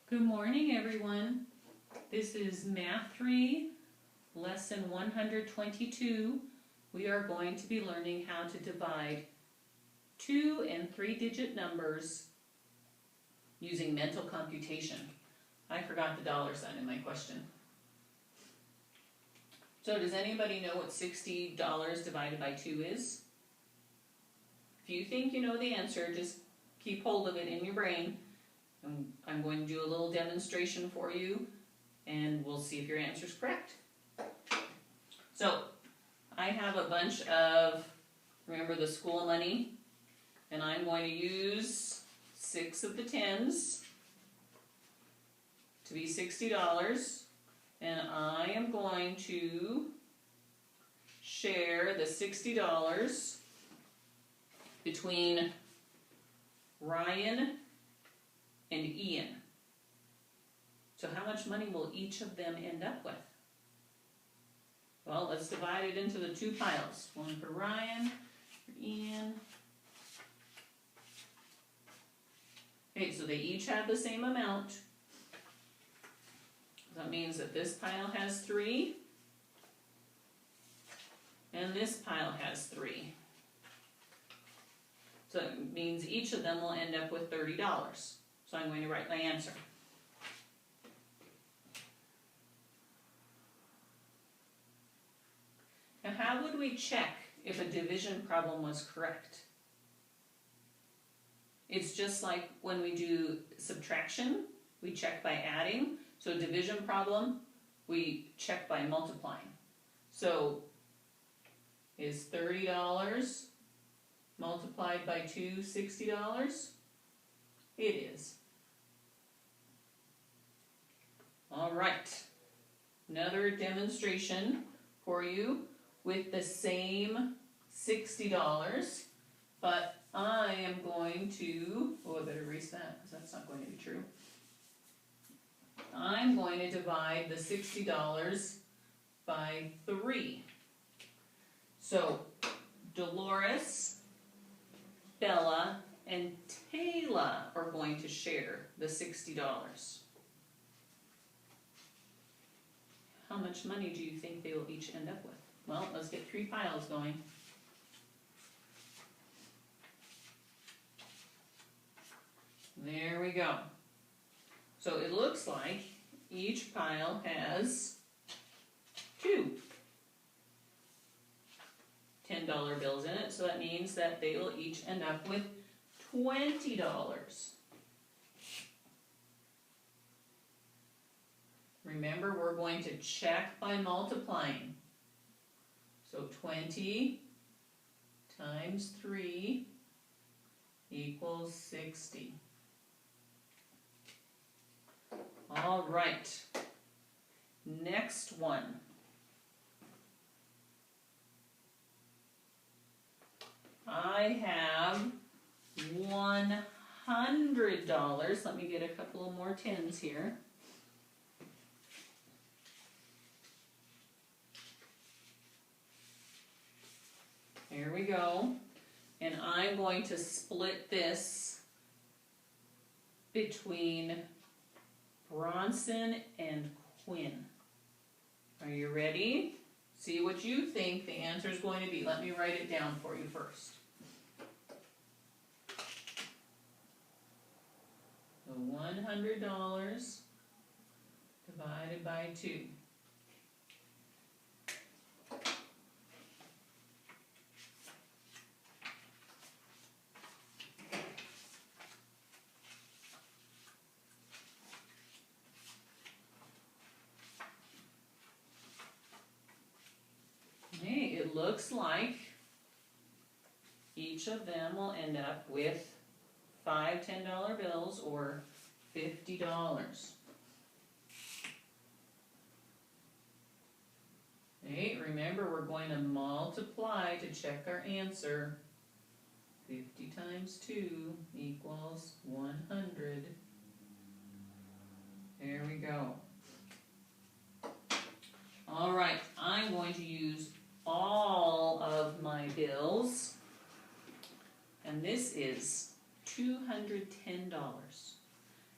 Good morning, everyone. This is Math 3, Lesson 122. We are going to be learning how to divide 2- and 3-digit numbers using mental computation. I forgot the dollar sign in my question. So does anybody know what $60 divided by 2 is? If you think you know the answer, just keep hold of it in your brain. I'm going to do a little demonstration for you, and we'll see if your answer is correct. So, I have a bunch of, remember the school money, and I'm going to use 6 of the 10s to be $60, and I am going to share the $60 between Ryan and Ian. So how much money will each of them end up with? Well, let's divide it into the 2 piles. One for Ryan, for Ian. Okay, so they each have the same amount. That means that this pile has 3, and this pile has 3. So it means each of them will end up with $30. So I'm going to write my answer. Now, how would we check if a division problem was correct? It's just like when we do subtraction, we check by adding. So division problem, we check by multiplying. So is $30 multiplied by 2 $60? It is. All right, another demonstration for you with the same $60, but I am going to, I better erase that because that's not going to be true. I'm going to divide the $60 by 3. So Dolores, Bella, and Taylor are going to share the $60. How much money do you think they will each end up with? Well, let's get 3 piles going. There we go. So it looks like each pile has 2 $10 bills in it, so that means that they will each end up with $20. Remember, we're going to check by multiplying. So 20 times 3 equals 60. All right, next one. I have $100. Let me get a couple of more 10s here. Here we go. And I'm going to split this between Bronson and Quinn. Are you ready? See what you think the answer is going to be. Let me write it down for you first. So $100 divided by 2. It looks like each of them will end up with 5 $10 bills or $50. Okay, remember we're going to multiply to check our answer. 50 times 2 equals 100. There we go. All right, I'm going to use all of my bills, and this is $210.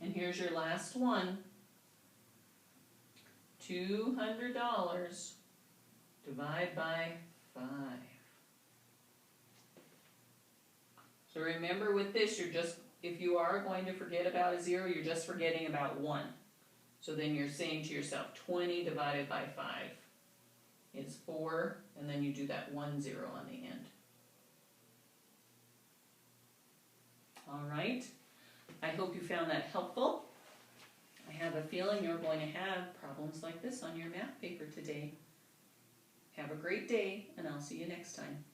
And here's your last one. $200 divide by 5. So remember with this, if you are going to forget about a 0, you're just forgetting about 1. So then you're saying to yourself, 20 divided by 5 is 4, and then you do that 1 0 on the end. All right, I hope you found that helpful. I have a feeling you're going to have problems like this on your math paper today. Have a great day, and I'll see you next time.